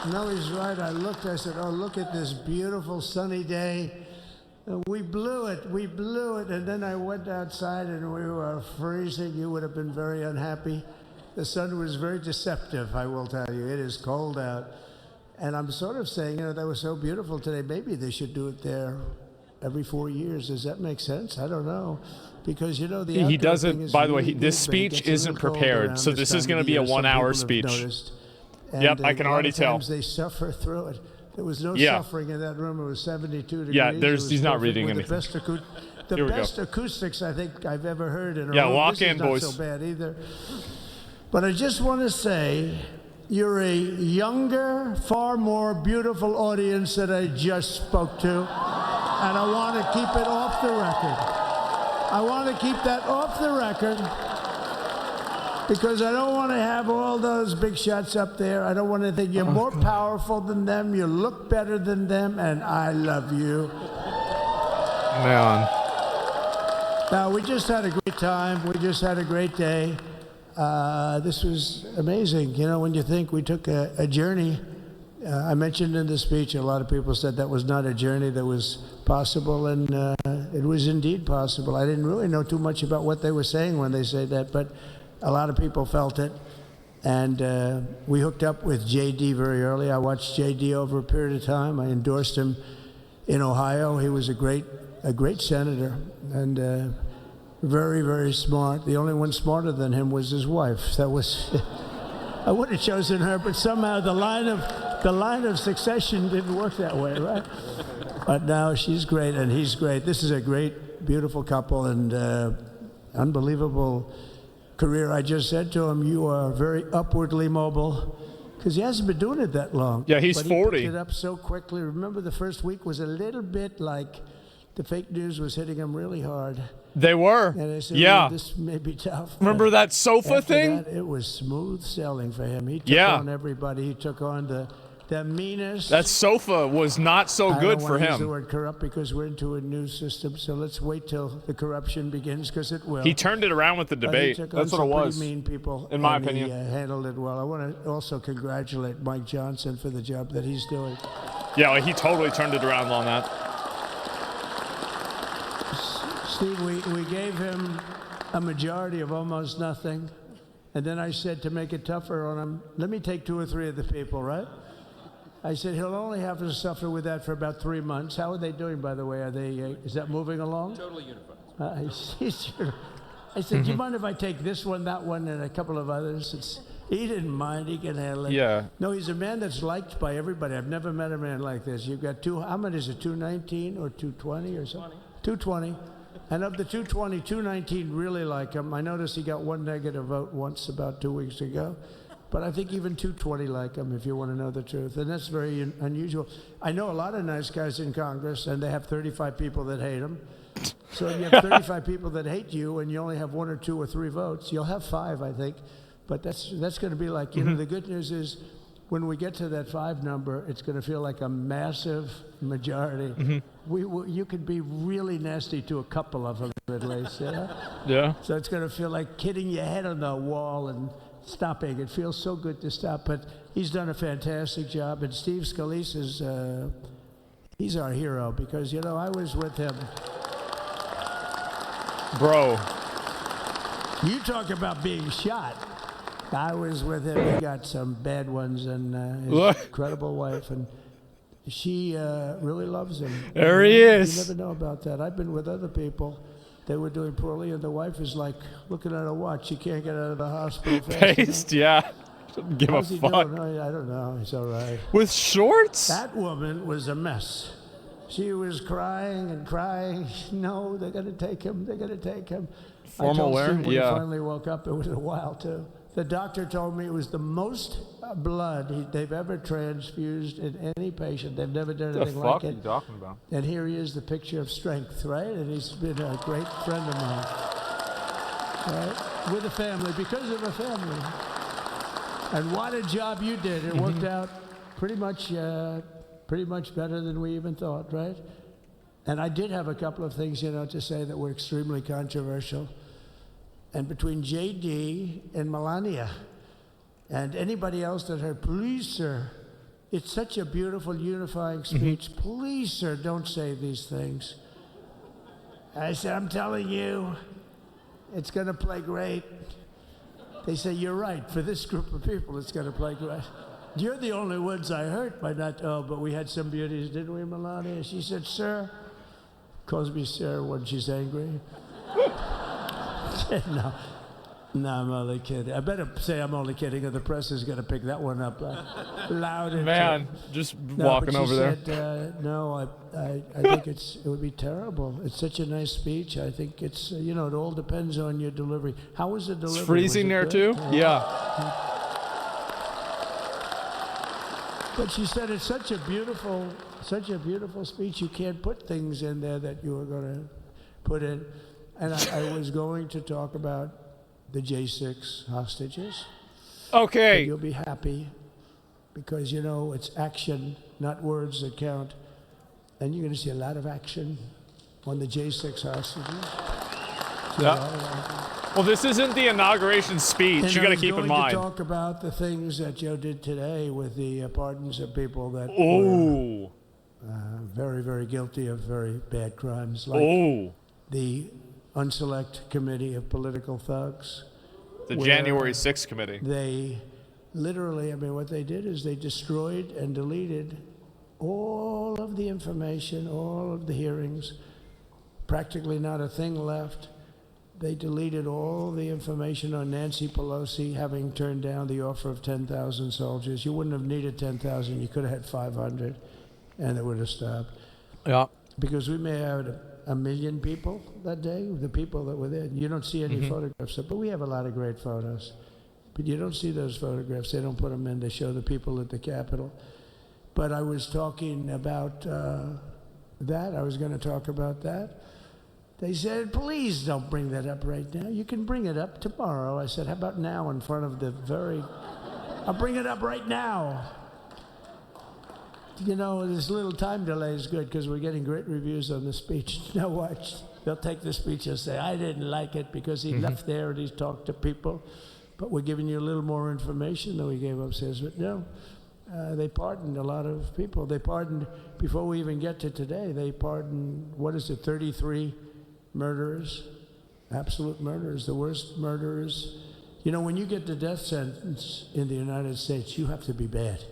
No, he's right. I said, oh, look at this beautiful sunny day. We blew it. And then I went outside and we were freezing. You would have been very unhappy. The sun was very deceptive, I will tell you. It is cold out. And I'm sort of saying, that was so beautiful today. Maybe they should do it there every 4 years. Does that make sense? I don't know. Because, the he doesn't, by the way, this speech isn't prepared. So this is going to be a 1 hour speech. Yep, I can already tell. They suffer through it. There was no suffering in that room. It was 72 degrees. Yeah, he's not reading anything. The best acoustics I think I've ever heard in a room. Yeah, walk this in, is boys. Not so bad either. But I just want to say, you're a younger, far more beautiful audience that I just spoke to. And I want to keep it off the record. I want to keep that off the record. Because I don't want to have all those big shots up there. I don't want to think you're more powerful than them. You look better than them, and I love you. Man. Now, we just had a great time. We just had a great day. This was amazing. When you think we took a journey, I mentioned in the speech, a lot of people said that was not a journey that was possible, and it was indeed possible. I didn't really know too much about what they were saying when they said that, but a lot of people felt it, and we hooked up with J.D. very early. I watched J.D. over a period of time. I endorsed him in Ohio. He was a great senator, and very, very smart. The only one smarter than him was his wife. That was, I would have chosen her, but somehow the line of succession didn't work that way, right? But now she's great, and he's great. This is a great, beautiful couple, and unbelievable career. I just said to him, you are very upwardly mobile, because he hasn't been doing it that long. Yeah, he's 40. He picked it up so quickly. Remember, the first week was a little bit like the fake news was hitting him really hard. They were. And I said, yeah. This may be tough. Remember that sofa After thing? That, it was smooth sailing for him. He took on everybody. He took on the meanest. That sofa was not so good for him. I don't want to use the word corrupt because we're into a new system, so let's wait till the corruption begins, because it will. He turned it around with the debate. That's what it was. Pretty mean people, in my opinion. He handled it well. I want to also congratulate Mike Johnson for the job that he's doing. Yeah, he totally turned it around on that. Steve, we gave him a majority of almost nothing, and then I said, to make it tougher on him, let me take 2 or 3 of the people, right? I said, he'll only have to suffer with that for about 3 months. How are they doing, by the way? Are they? Is that moving along? Totally unified. I said, do you mind if I take this one, that one, and a couple of others? He didn't mind. He can handle it. Yeah. No, he's a man that's liked by everybody. I've never met a man like this. You've got how many is it, 219 or 220 or something? 220. And of the 220, 219 really like him. I noticed he got 1 negative vote once about 2 weeks ago. But I think even 220 like him, if you want to know the truth. And that's very unusual. I know a lot of nice guys in Congress, and they have 35 people that hate them. So if you have 35 people that hate you, and you only have 1 or 2 or 3 votes, you'll have 5, I think. But that's going to be like, the good news is, when we get to that 5 number, it's going to feel like a massive majority. You could be really nasty to a couple of them, at least. Yeah. So it's going to feel like hitting your head on the wall and stopping. It feels so good to stop, but he's done a fantastic job. And Steve Scalise is, he's our hero, because, I was with him. Bro. You talk about being shot. I was with him. He got some bad ones, and his incredible wife, and she really loves him. There he is. You never know about that. I've been with other people. They were doing poorly, and the wife is like looking at a watch. She can't get out of the hospital fast. Yeah. Give How's a he fuck. Doing? I don't know. He's all right. With shorts? That woman was a mess. She was crying and crying. No, they're going to take him. They're going to take him. Formal wear? When he finally woke up, it was a while, too. The doctor told me it was the most blood they've ever transfused in any patient. They've never done anything like it. What the fuck are you talking about? And here he is, the picture of strength, right? And he's been a great friend of mine. Right? With a family, because of a family. And what a job you did. It worked out pretty much better than we even thought, right? And I did have a couple of things, to say that were extremely controversial. And between J.D. and Melania and anybody else that heard, please, sir, it's such a beautiful, unifying speech. Please, sir, don't say these things. I said, I'm telling you, it's going to play great. They say, you're right. For this group of people, it's going to play great. You're the only ones I hurt by not, but we had some beauties, didn't we, Melania? She said, sir, calls me sir when she's angry. I said, no, I'm only kidding. I better say I'm only kidding, or the press is going to pick that one up loud and Man, just walking over there. Said, no, I think it would be terrible. It's such a nice speech. I think it's, it all depends on your delivery. How was the delivery? It's freezing there good? too? Yeah. But she said it's such a beautiful speech. You can't put things in there that you were going to put in. And I was going to talk about the J6 hostages. Okay. But you'll be happy because, it's action, not words that count. And you're going to see a lot of action on the J6 hostages. Yeah. Well, this isn't the inauguration speech. And you got to keep in mind. I was going to talk about the things that Joe did today with the pardons of people that were very, very guilty of very bad crimes, like the Unselect Committee of Political Thugs. The January 6th committee. They literally, what they did is they destroyed and deleted all of the information, all of the hearings, practically not a thing left. They deleted all the information on Nancy Pelosi having turned down the offer of 10,000 soldiers. You wouldn't have needed 10,000. You could have had 500, and it would have stopped. Yeah. Because we may have had 1 million people that day, the people that were there. You don't see any photographs, but we have a lot of great photos. But you don't see those photographs. They don't put them in. They show the people at the Capitol. But I was talking about that. I was going to talk about that. They said, please don't bring that up right now. You can bring it up tomorrow. I said, how about now in front of the I'll bring it up right now. This little time delay is good because we're getting great reviews on the speech. Now watch. They'll take the speech and say, I didn't like it because he left there and he's talked to people. But we're giving you a little more information than we gave upstairs. But no, they pardoned a lot of people. They pardoned, before we even get to today, they pardoned, 33 murderers, absolute murderers, the worst murderers. When you get the death sentence in the United States, you have to be bad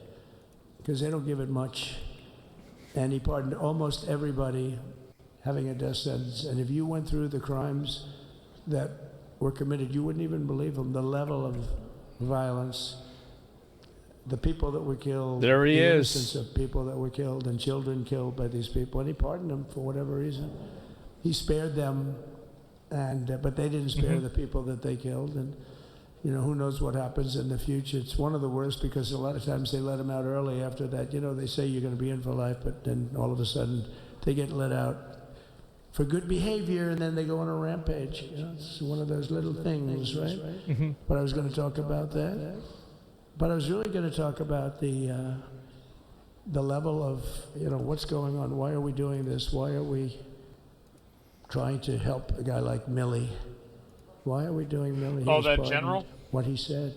because they don't give it much. And he pardoned almost everybody having a death sentence. And if you went through the crimes that were committed, you wouldn't even believe them. The level of violence, the people that were killed, there he the is. innocence of people that were killed and children killed by these people. And he pardoned them for whatever reason. He spared them, but they didn't spare the people that they killed. And, who knows what happens in the future. It's one of the worst because a lot of times they let them out early after that. They say you're going to be in for life, but then all of a sudden they get let out for good behavior, and then they go on a rampage. It's one of those little things, right? But I was going to talk about that. But I was really going to talk about the level of, what's going on. Why are we doing this? Why are we trying to help a guy like Milley? Why are we doing Milley? That general? What he said.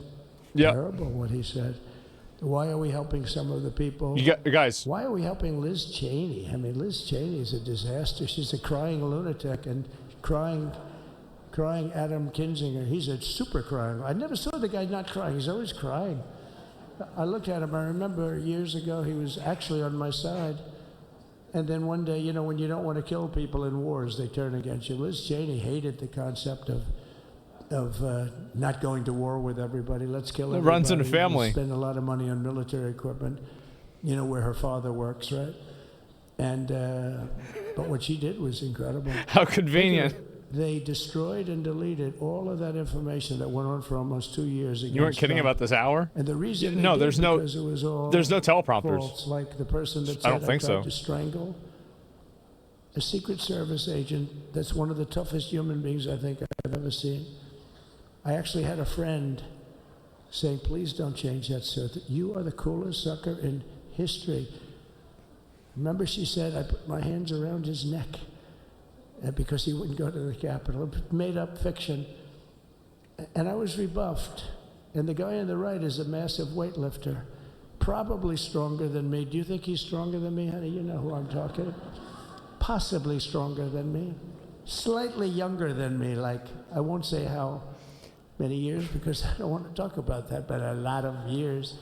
Yeah. Terrible what he said. Why are we helping some of the people? Guys. Why are we helping Liz Cheney? Liz Cheney is a disaster. She's a crying lunatic and crying Adam Kinzinger. He's a super crying. I never saw the guy not crying. He's always crying. I looked at him. I remember years ago he was actually on my side. And then one day, when you don't want to kill people in wars, they turn against you. Liz Cheney hated the concept of not going to war with everybody. Let's kill everybody. It runs in the family. Spend a lot of money on military equipment, where her father works, right? And but what she did was incredible. How convenient. They destroyed and deleted all of that information that went on for almost 2 years. You weren't kidding about this hour? And the reason there's no teleprompters. False, like the person that said I don't think so. To strangle a Secret Service agent. That's one of the toughest human beings I think I've ever seen. I actually had a friend saying, please don't change that, sir. You are the coolest sucker in history. Remember, she said, I put my hands around his neck because he wouldn't go to the Capitol. Made up fiction. And I was rebuffed. And the guy on the right is a massive weightlifter. probably stronger than me. Do you think he's stronger than me, honey? You know who I'm talking about. Possibly stronger than me. Slightly younger than me, like, I won't say how many years because I don't want to talk about that, but a lot of years.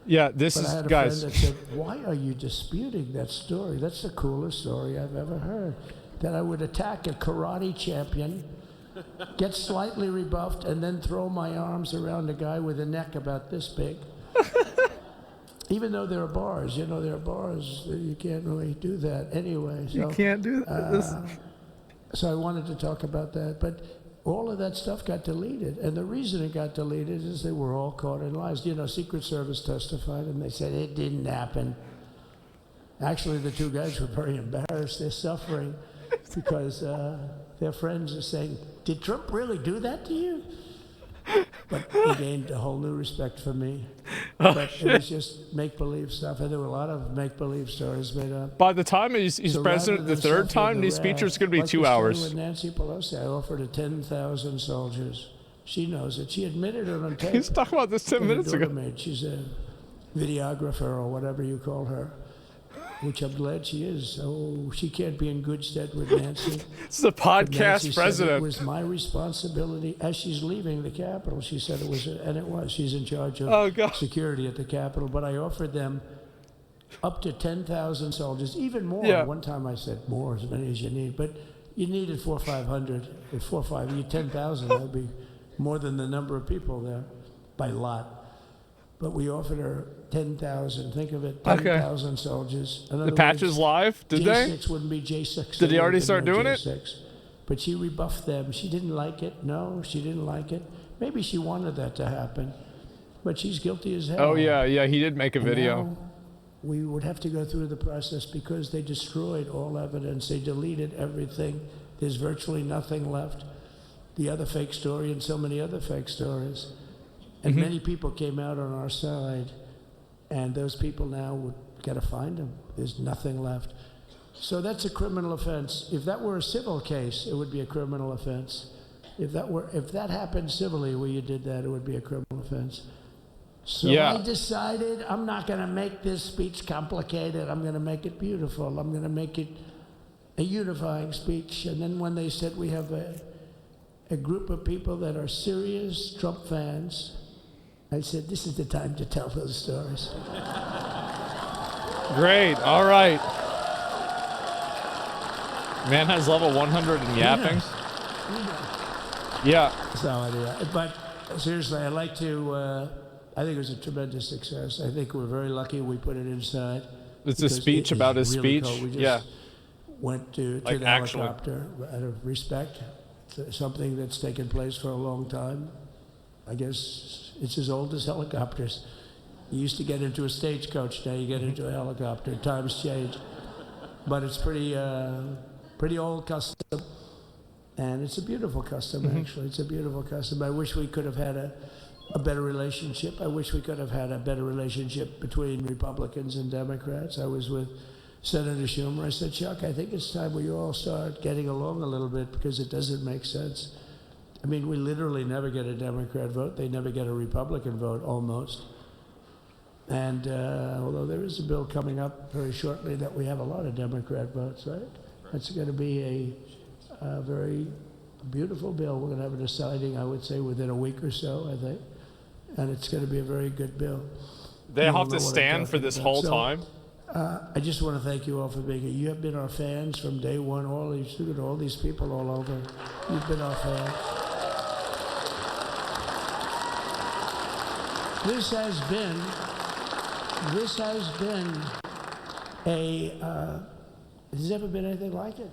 Yeah, this But is, I had a guys. friend that said, why are you disputing that story? That's the coolest story I've ever heard. That I would attack a karate champion, get slightly rebuffed, and then throw my arms around a guy with a neck about this big. Even though there are bars, you know, there are bars, you can't really do that anyway. So, You can't do that. so I wanted to talk about that, but all of that stuff got deleted. And the reason it got deleted is they were all caught in lies. You know, Secret Service testified and they said it didn't happen. Actually, the two guys were very embarrassed. They're suffering because their friends are saying, did Trump really do that to you? But he gained a whole new respect for me. But it was just make-believe stuff. And there were a lot of make-believe stories made up. By the time he's So president rather the than third suffer time, the these speeches are going to be wrath, 2 like the story hours. With Nancy Pelosi, I offered her 10,000 soldiers. She knows it. She admitted it on tape. He's talking about this 10 minutes ago. She's a videographer or whatever you call her, which I'm glad she is. Oh, she can't be in good stead with Nancy. This is a But Nancy podcast said president. it was my responsibility as she's leaving the Capitol. She said it was, and it was. She's in charge of Oh, God. security at the Capitol. But I offered them up to 10,000 soldiers, even more. Yeah. One time I said more, as many as you need, but you needed 400 or 500. If 4 or 5, you need 10,000. That would be more than the number of people there by lot. But we offered her 10,000. Think of it, 10,000 soldiers. In The other patch words, is live, did they? J6 wouldn't be J6. Did he There already would start be no doing it? J6. But she rebuffed them. She didn't like it. No, she didn't like it. Maybe she wanted that to happen. But she's guilty as hell. Oh, yeah, he did make a And video. now we would have to go through the process because they destroyed all evidence. They deleted everything. There's virtually nothing left. The other fake story and so many other fake stories. And many people came out on our side. And those people now would got to find them. There's nothing left. So that's a criminal offense. If that were a civil case, it would be a criminal offense. If that happened civilly where you did that, it would be a criminal offense. So Yeah. I decided I'm not going to make this speech complicated. I'm going to make it beautiful. I'm going to make it a unifying speech. And then when they said we have a group of people that are serious Trump fans, I said, this is the time to tell those stories. Great, all right. Man has level 100 in yapping. Yeah. So anyway, but seriously, I'd like to, I think it was a tremendous success. I think we're very lucky we put it inside. It's a because speech it about is his really speech? cold. We just Yeah. went to Like the actually. helicopter out of respect. Something that's taken place for a long time. I guess it's as old as helicopters. You used to get into a stagecoach, now you get into a helicopter. Times change. But it's pretty old custom. And it's a beautiful custom, actually. It's a beautiful custom. I wish we could have had a better relationship. I wish we could have had a better relationship between Republicans and Democrats. I was with Senator Schumer. I said, Chuck, I think it's time we all start getting along a little bit because it doesn't make sense. I mean, we literally never get a Democrat vote. They never get a Republican vote, almost. And although there is a bill coming up very shortly that we have a lot of Democrat votes, right? That's going to be a very beautiful bill. We're going to have a deciding, I would say, within a week or so, I think. And it's going to be a very good bill. They You all have know to what I'm stand for talking this about. whole So, time. I just want to thank you all for being here. You have been our fans from day one. All these people all over. You've been our fans. This has been there's never been anything like it.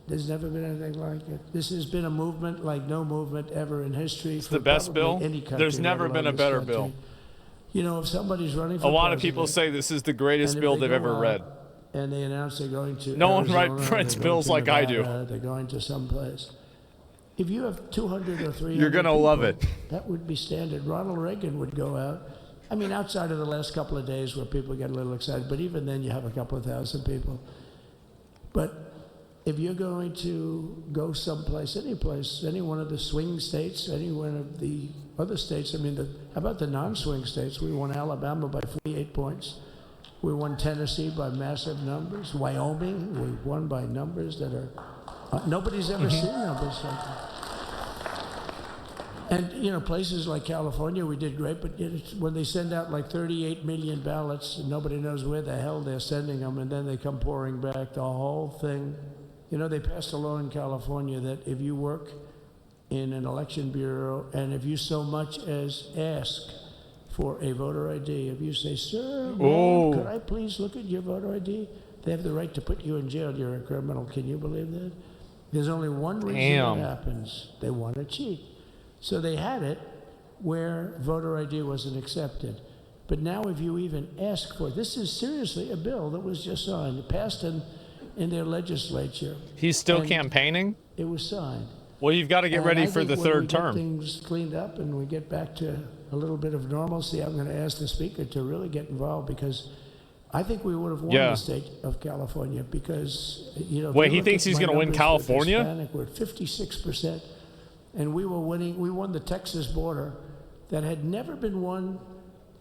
There's never been anything like it. This has been a movement like no movement ever in history. It's the best bill. There's never been a better bill. You know, if somebody's running for A lot of president, people say this is the greatest and if bill they they've go ever out read. And they announce they're going to No one Arizona, writes they're bills going to like I do. Nevada, they're going to someplace. If you have 200 or 300 You're gonna love people, it. That would be standard. Ronald Reagan would go out. I mean, outside of the last couple of days where people get a little excited, but even then you have a couple of thousand people. But if you're going to go someplace, any place, any one of the swing states, any one of the other states, I mean, how about the non-swing states? We won Alabama by 48 points. We won Tennessee by massive numbers. Wyoming, we won by numbers that are, nobody's ever seen numbers like that. And, you know, places like California, we did great, but when they send out like 38 million ballots, and nobody knows where the hell they're sending them, and then they come pouring back, the whole thing. You know, they passed a law in California that if you work in an election bureau, and if you so much as ask for a voter ID, if you say, sir, ma'am, could I please look at your voter ID? They have the right to put you in jail. You're a criminal. Can you believe that? There's only one reason it happens. They want to cheat. So they had it where voter ID wasn't accepted. But now if you even ask for it, this is seriously a bill that was just signed, passed in their legislature. He's still campaigning? It was signed. Well, you've got to get ready for the third term. When we get things cleaned up and we get back to a little bit of normalcy, I'm going to ask the speaker to really get involved, because I think we would have won the state of California, because, you know. Wait, he thinks he's going to win California? Hispanic, we're at 56%. And we won the Texas border that had never been won.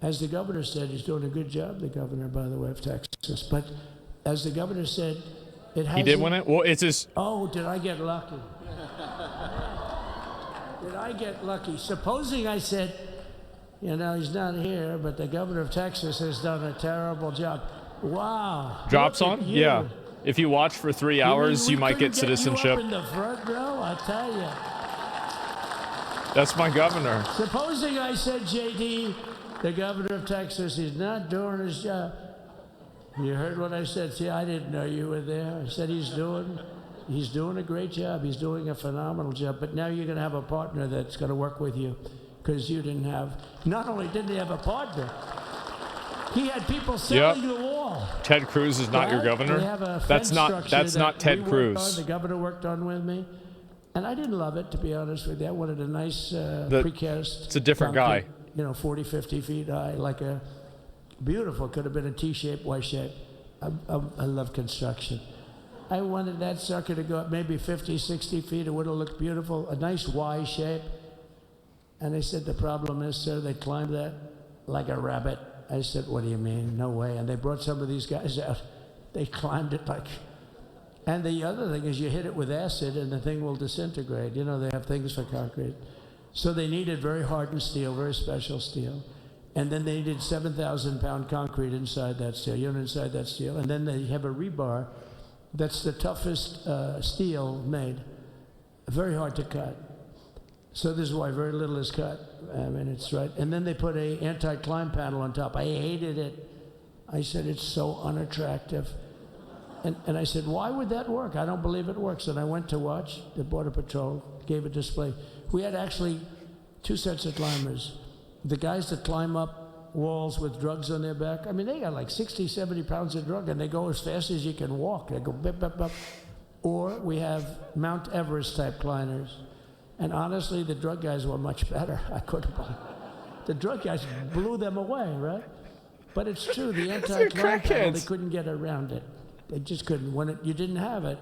As the governor said, he's doing a good job, the governor, by the way, of Texas. But as the governor said, it hasn't. He did win it? Well, it's his. Oh, did I get lucky? Did I get lucky? Supposing I said, you know, he's not here, but the governor of Texas has done a terrible job. Wow. Drops on? Yeah. If you watch for 3 hours, you might get citizenship. You up in the front row, I tell you. That's my governor. Supposing I said, JD, the governor of Texas, he's not doing his job. You heard what I said. See, I didn't know you were there. I said he's doing a great job. He's doing a phenomenal job. But now you're going to have a partner that's going to work with you, because you didn't have, not only didn't he have a partner, he had people selling the wall. Ted Cruz is not your governor? That's not Ted Cruz. The governor worked on with me. And I didn't love it, to be honest with you. I wanted a nice precast. It's a different guy. You know, 40, 50 feet high, like a beautiful, could have been a T-shape, Y-shape. I love construction. I wanted that sucker to go up maybe 50, 60 feet. It would have looked beautiful, a nice Y shape. And they said, the problem is, sir, they climbed that like a rabbit. I said, what do you mean? No way. And they brought some of these guys out. They climbed it like... And the other thing is you hit it with acid and the thing will disintegrate. You know, they have things for concrete. So they needed very hardened steel, very special steel. And then they needed 7,000-pound concrete inside that steel, inside that steel. And then they have a rebar that's the toughest steel made. Very hard to cut. So this is why very little is cut. I mean, it's right. And then they put a anti-climb panel on top. I hated it. I said, it's so unattractive. And I said, why would that work? I don't believe it works. And I went to watch. The Border Patrol gave a display. We had actually 2 sets of climbers. The guys that climb up walls with drugs on their back, I mean, they got like 60, 70 pounds of drug, and they go as fast as you can walk. They go bip, bip, bip. Or we have Mount Everest type climbers. And honestly, the drug guys were much better. I couldn't believe it. The drug guys blew them away, right? But it's true, the anti-climb panel, they couldn't get around it. They just couldn't. When you didn't have it.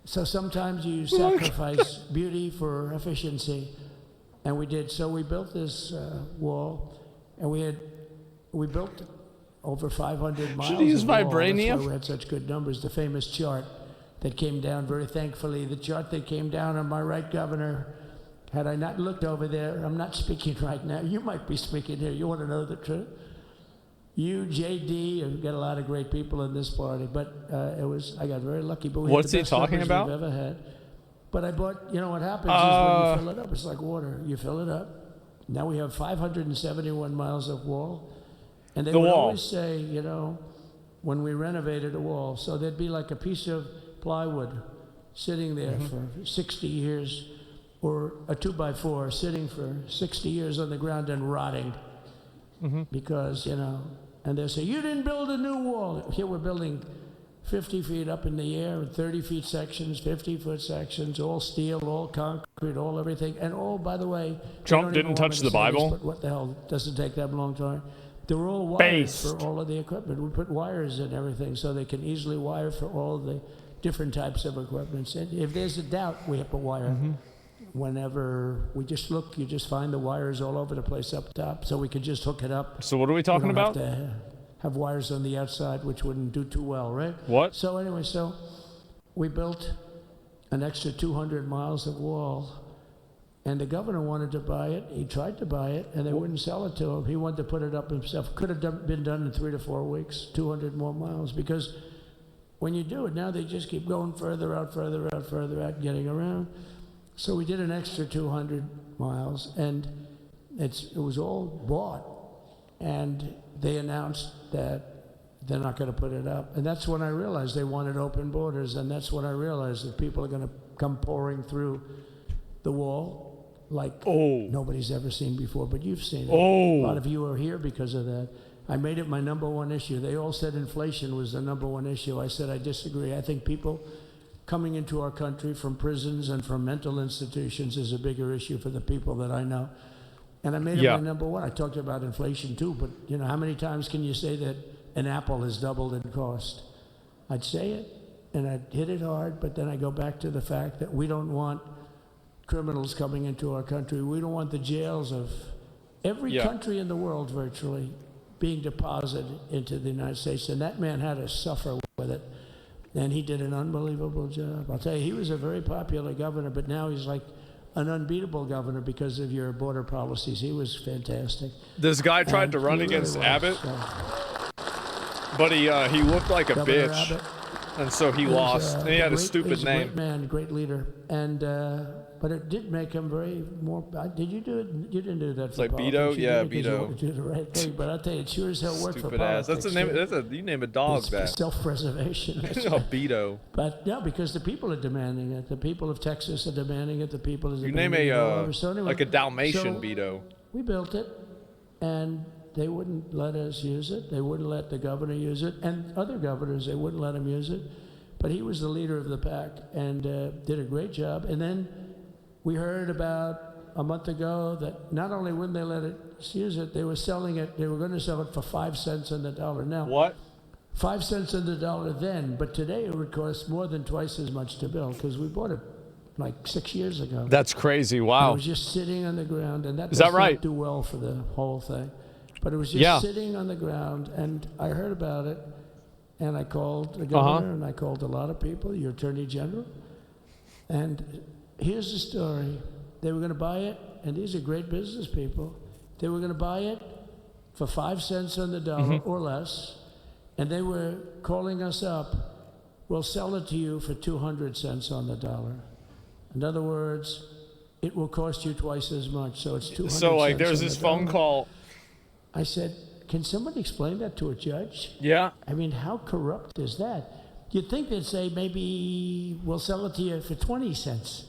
So sometimes you sacrifice beauty for efficiency. And we did. So we built this wall, and we built over 500 miles. Should have used vibranium. That's why we had such good numbers. The famous chart that came down, very thankfully, the chart that came down on my right, Governor. Had I not looked over there, I'm not speaking right now. You might be speaking here. You want to know the truth? You, JD, and got a lot of great people in this party, but I got very lucky. But we What's had the he best talking about? We've ever had. But I bought, you know what happens is when you fill it up, it's like water. You fill it up. Now we have 571 miles of wall. And they would always say, you know, when we renovated a wall, so there'd be like a piece of plywood sitting there for 60 years, or a 2x4 sitting for 60 years on the ground and rotting. Because, you know, and they'll say, you didn't build a new wall. Here we're building 50 feet up in the air, 30 feet sections, 50-foot sections, all steel, all concrete, all everything. And all, by the way, Trump didn't touch the Bible. But what the hell, doesn't take that long time. They were all wired for all of the equipment. We put wires in everything so they can easily wire for all the different types of equipment. And if there's a doubt, we have a wire. Whenever we just look, you just find the wires all over the place up top, so we could just hook it up. So what are we talking about? Have to have wires on the outside, which wouldn't do too well, right? What? So anyway, so we built an extra 200 miles of wall, and the governor wanted to buy it. He tried to buy it, and they wouldn't sell it to him. He wanted to put it up himself. Could have been done in 3 to 4 weeks, 200 more miles, because when you do it now, they just keep going further out, getting around. So we did an extra 200 miles, and it was all bought, and they announced that they're not going to put it up. And that's when I realized they wanted open borders, and that's when I realized that people are going to come pouring through the wall like nobody's ever seen before, but you've seen it. A lot of you are here because of that. I made it my #1 issue. They all said inflation was the #1 issue. I said I disagree. I think people coming into our country from prisons and from mental institutions is a bigger issue for the people that I know. And I made it my #1. I talked about inflation too, but you know, how many times can you say that an apple has doubled in cost? I'd say it, and I'd hit it hard, but then I go back to the fact that we don't want criminals coming into our country. We don't want the jails of every country in the world virtually being deposited into the United States, and that man had to suffer with it. And he did an unbelievable job. I'll tell you, he was a very popular governor, but now he's like an unbeatable governor because of your border policies. He was fantastic. This guy tried to run against Abbott, but he looked like a Governor bitch, Abbott. and so he lost. And he had a stupid name. Great man, great leader, and but it did make him very more. Did you do it? You didn't do that. It's for like politics. Beto, You yeah, did it 'cause you Beto. wanted to do the right thing. But I'll tell you, it sure as hell worked for Stupid ass. politics. That's the name. You name a dog It's that. self-preservation. That's Oh, right. Beto. But no, because the people are demanding it. The people of Texas are demanding it. The people are You demanding name it. all a over. So anyway, like a Dalmatian so Beto. we built it, and they wouldn't let us use it. They wouldn't let the governor use it, and other governors, they wouldn't let him use it. But he was the leader of the pack and did a great job. And then we heard about a month ago that not only wouldn't they let us use it, they were selling it. They were going to sell it for 5 cents on the dollar. Now, What? 5 cents on the dollar then, but today it would cost more than twice as much to build because we bought it like 6 years ago. That's crazy. It Wow. was just sitting on the ground, and that Is does that right? not do well for the whole thing. But it was just sitting on the ground, and I heard about it, and I called the governor, and I called a lot of people, your attorney general, and here's the story. They were going to buy it, and these are great business people. They were going to buy it for 5 cents on the dollar or less, and they were calling us up, we'll sell it to you for 200 cents on the dollar. In other words, it will cost you twice as much, so it's 200 So like, cents there's on this the phone dollar. call. I said, can somebody explain that to a judge? Yeah. I mean, how corrupt is that? You'd think they'd say, maybe we'll sell it to you for 20 cents,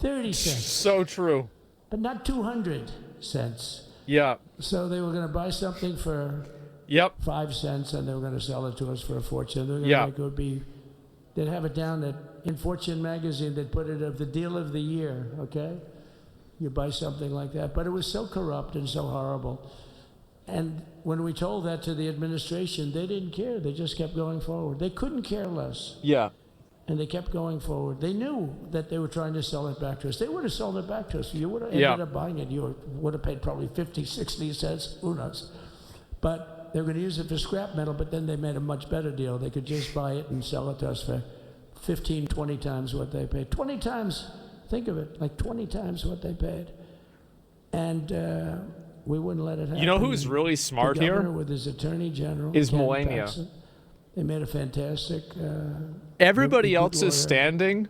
30 cents, So true. but not 200 cents. Yeah. So they were going to buy something for Yep. 5 cents, and they were going to sell it to us for a fortune. They were going to make it would be, they'd have it down that in Fortune magazine, they'd put it of the deal of the year, okay? You buy something like that. But it was so corrupt and so horrible. And when we told that to the administration, they didn't care. They just kept going forward. They couldn't care less. Yeah. And they kept going forward. They knew that they were trying to sell it back to us. They would have sold it back to us. You would have ended up buying it. You would have paid probably 50, 60 cents. Who knows? But they were going to use it for scrap metal, but then they made a much better deal. They could just buy it and sell it to us for 15, 20 times what they paid. 20 times, think of it, like 20 times what they paid. And we wouldn't let it happen. You know who's really smart the governor here? with his attorney general Is Ken Melania. Paxson. They made a fantastic. Everybody good else is lawyer. standing.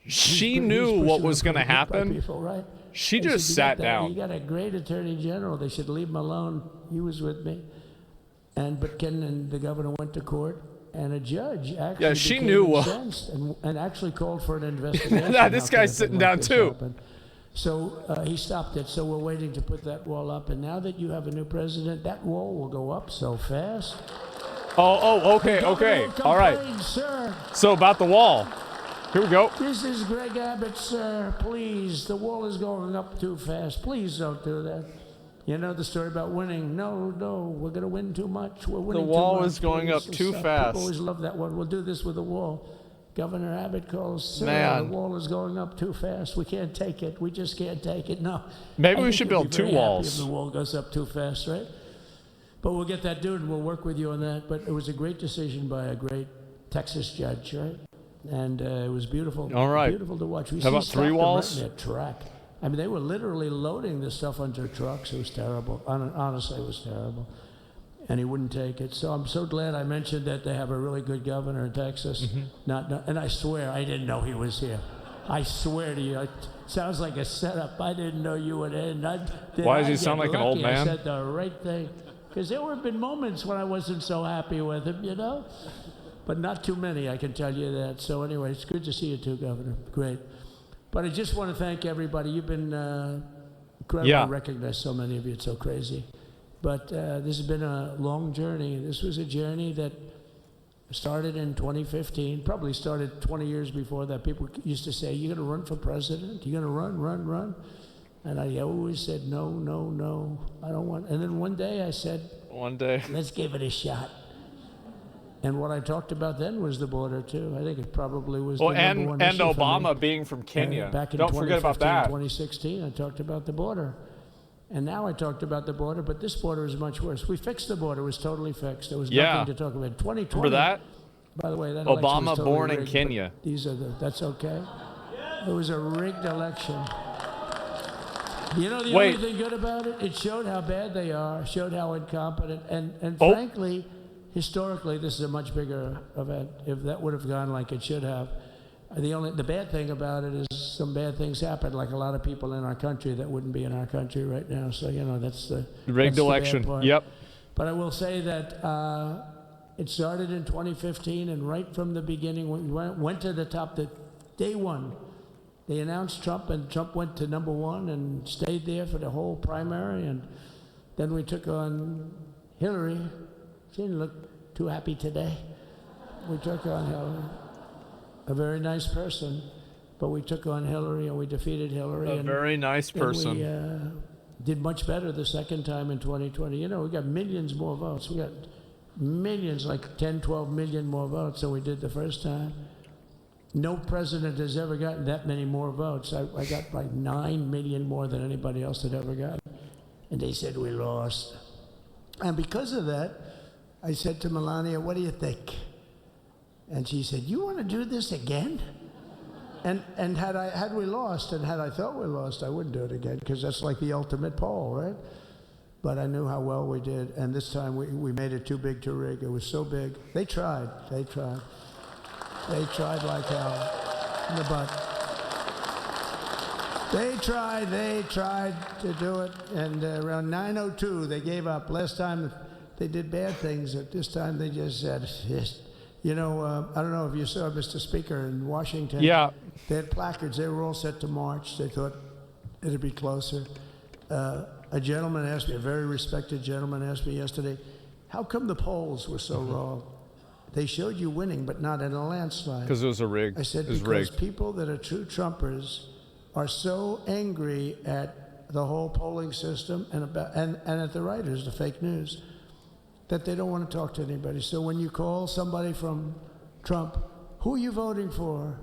She He's knew pushing what was them going to by happen. people, right? She They just said, sat You down. got a great attorney general. They should leave him alone. He was with me. But Ken and the governor went to court, and a judge actually she became knew what- incensed and actually called for an investigation. Nah, this How guy's can sitting like down this too. happen? So he stopped it. So we're waiting to put that wall up. And now that you have a new president, that wall will go up so fast. Okay. All right. Sir, So about the wall. Here we go. this is Greg Abbott, sir. Please, the wall is going up too fast. Please don't do that. You know the story about winning. No, we're going to win too much. We're winning wall too much. is going Please up too stop. fast. People always love that one. We'll do this with the wall. Governor Abbott calls, "Sir, Man. the wall is going up too fast. We can't take it. We just can't take it." No. Maybe I we think should you'll build be 2 very happy walls. if the wall goes up too fast, right? But we'll get that done, and we'll work with you on that. But it was a great decision by a great Texas judge, right? And it was beautiful. All right. Beautiful to watch. How about 3 walls? Right in their track. I mean, they were literally loading this stuff onto trucks. It was terrible. Honestly, it was terrible. And he wouldn't take it. So I'm so glad I mentioned that they have a really good governor in Texas. And I swear, I didn't know he was here. I swear to you, it sounds like a setup. I didn't know you would end. Why does he sound like an old man? I said the right thing. Because there have been moments when I wasn't so happy with him, you know? But not too many, I can tell you that. So anyway, it's good to see you too, Governor. Great. But I just want to thank everybody. You've been incredible. Yeah. I recognize so many of you. It's so crazy. But this has been a long journey. This was a journey that started in 2015, probably started 20 years before that. People used to say, "You're going to run for president? You're going to run?" And I always said, no, I don't want. And then one day I said, One day. let's give it a shot. And what I talked about then was the border, too. I think it probably was the number one issue for Obama me. being from Kenya. Back in Don't forget about 2016, 2016, I talked about the border. And now I talked about the border, but this border is much worse. We fixed the border. It was totally fixed. There was nothing to talk about. 2020. Remember that? By the way, that election Obama was totally born in rigged, Kenya. but that's okay. It was a rigged election. You know the only thing good about it? It showed how bad they are, showed how incompetent, and frankly, historically, this is a much bigger event. If that would have gone like it should have, the bad thing about it is some bad things happened, like a lot of people in our country that wouldn't be in our country right now. So that's the rigged election. The bad part. Yep. But I will say that it started in 2015, and right from the beginning, we went to the top. Day one, they announced Trump, and Trump went to number 1 and stayed there for the whole primary. And then we took on Hillary. She didn't look too happy today. We took on Hillary, a very nice person, but we took on Hillary and we defeated Hillary. A very nice person. We did much better the second time in 2020. We got millions more votes. We got millions, like 10, 12 million more votes than we did the first time. No president has ever gotten that many more votes. I got like 9 million more than anybody else had ever gotten. And they said we lost. And because of that, I said to Melania, "What do you think?" And she said, "You want to do this again?" And had we lost, and had I thought we lost, I wouldn't do it again, because that's like the ultimate poll, right? But I knew how well we did, and this time we made it too big to rig. It was so big. They tried. They tried like hell in the butt. They tried to do it, and around 9:02 they gave up. Last time they did bad things. At this time they just said, I don't know if you saw Mr. Speaker in Washington. Yeah. They had placards. They were all set to march. They thought it'd be closer. A gentleman asked me, a very respected gentleman asked me yesterday, "How come the polls were so wrong? They showed you winning, but not in a landslide." Because it was a rig. I said, it was because rigged. people that are true Trumpers are so angry at the whole polling system and at the writers, the fake news, that they don't want to talk to anybody. So when you call somebody from Trump, "Who are you voting for?"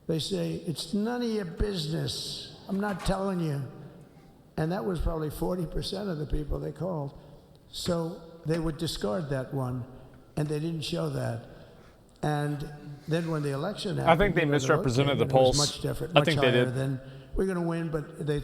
They say, "It's none of your business. I'm not telling you." And that was probably 40% of the people they called. So they would discard that one, and they didn't show that. And then when the election happened, I think they misrepresented the polls. It was much different, I much think they higher did. than we're going to win, but they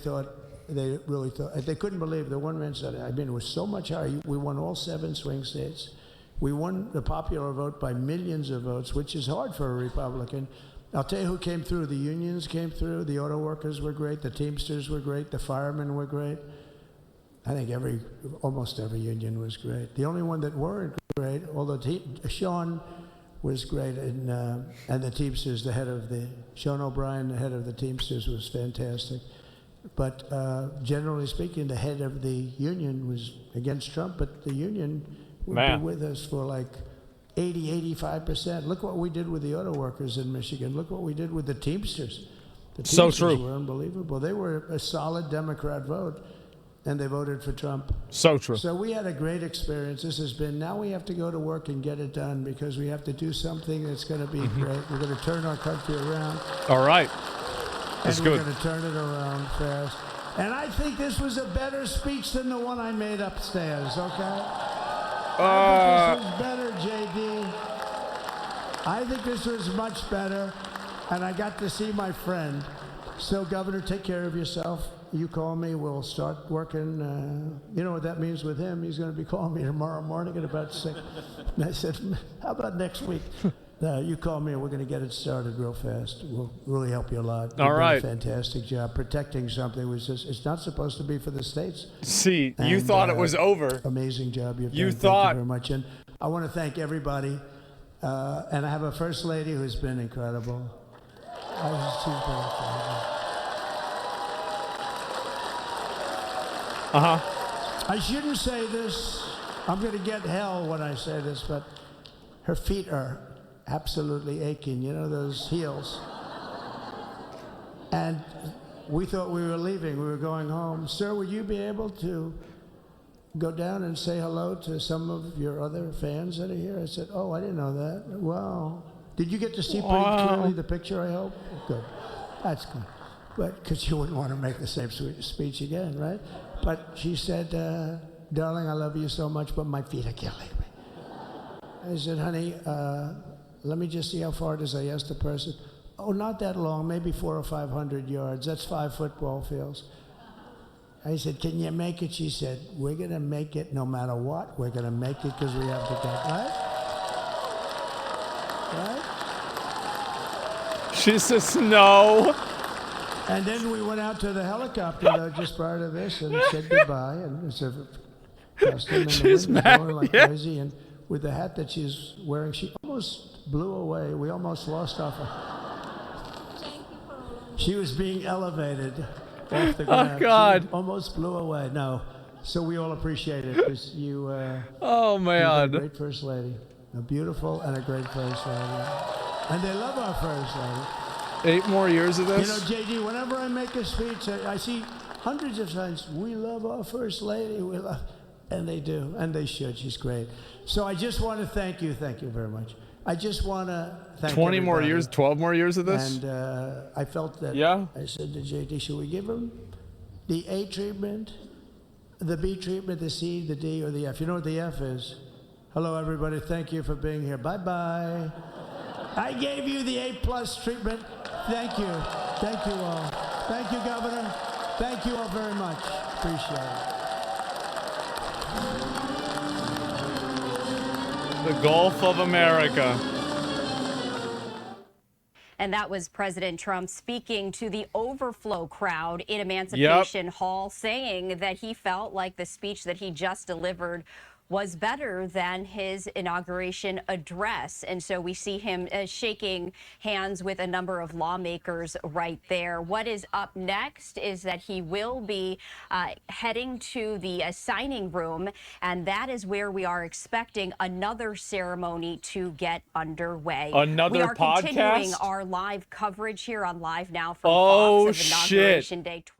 really thought, they couldn't believe, the one man said, it was so much higher. We won all 7 swing states. We won the popular vote by millions of votes, which is hard for a Republican. I'll tell you who came through. The unions came through. The auto workers were great. The Teamsters were great. The firemen were great. I think almost every union was great. The only one that weren't great, although Sean was great, and the Teamsters, Sean O'Brien, the head of the Teamsters, was fantastic. But generally speaking, the head of the union was against Trump, but the union would be with us for like 85%. Look what we did with the auto workers in Michigan. Look what we did with the Teamsters. The Teamsters So true. were unbelievable. They were a solid Democrat vote. and they voted for Trump. So true. So we had a great experience. This has been, now we have to go to work and get it done because we have to do something that's going to be great. We're going to turn our country around. All right. That's and good. We're going to turn it around fast. And I think this was a better speech than the one I made upstairs, okay? I think this was better, JD. I think this was much better, and I got to see my friend. So, Governor, take care of yourself. You call me, we'll start working. You know what that means with him? He's going to be calling me tomorrow morning at about 6. And I said, how about next week? You call me and we're going to get it started real fast. We'll really help you a lot. All right. You've done a fantastic job protecting something which is, it's not supposed to be for the states. See, you thought it was over. Amazing job you've done. You Thank thought. you very much. And I want to thank everybody. And I have a First Lady who's been incredible. She's been incredible. I shouldn't say this. I'm going to get hell when I say this, but her feet are absolutely aching. You know, those heels. And we thought we were leaving. We were going home. Sir, would you be able to go down and say hello to some of your other fans that are here? I said, oh, I didn't know that. Wow. Did you get to see pretty clearly the picture, I hope? Good. That's good. But because you wouldn't want to make the same speech again, right? But she said, darling, I love you so much, but my feet are killing me. I said, honey, let me just see how far it is. I asked the person. Oh, not that long, maybe 400 or 500 yards. That's 5 football fields. I said, can you make it? She said, we're going to make it no matter what. We're going to make it because we have to go. Right? Right? She says no. And then we went out to the helicopter just prior to this and said goodbye. And it's a costume and She's the wind mad, blowing like crazy. And with the hat that she's wearing, she almost blew away. We almost lost our. She was being elevated off the ground. Oh, God. She almost blew away. No. So we all appreciate it because you. Oh, man. You've been a great First Lady. A beautiful and a great First Lady. And they love our First Lady. 8 more years of this? You know, JD, whenever I make a speech, I see hundreds of times, we love our First Lady, we love, and they do, and they should. She's great. So I just want to thank you very much. I just want to thank 20 more everybody. years, 12 more years of this? And I felt that, I said to JD, should we give him the A treatment, the B treatment, the C, the D, or the F? You know what the F is? Hello, everybody. Thank you for being here. Bye-bye. I gave you the A+ treatment. Thank you. Thank you all. Thank you, Governor. Thank you all very much. Appreciate it. The Gulf of America. And that was President Trump speaking to the overflow crowd in Emancipation Hall, saying that he felt like the speech that he just delivered was better than his inauguration address. And so we see him shaking hands with a number of lawmakers right there. What is up next is that he will be heading to the signing room, and that is where we are expecting another ceremony to get underway. Another we are podcast? continuing our live coverage here on Live Now from Oh, Fox of Inauguration shit. Day 20.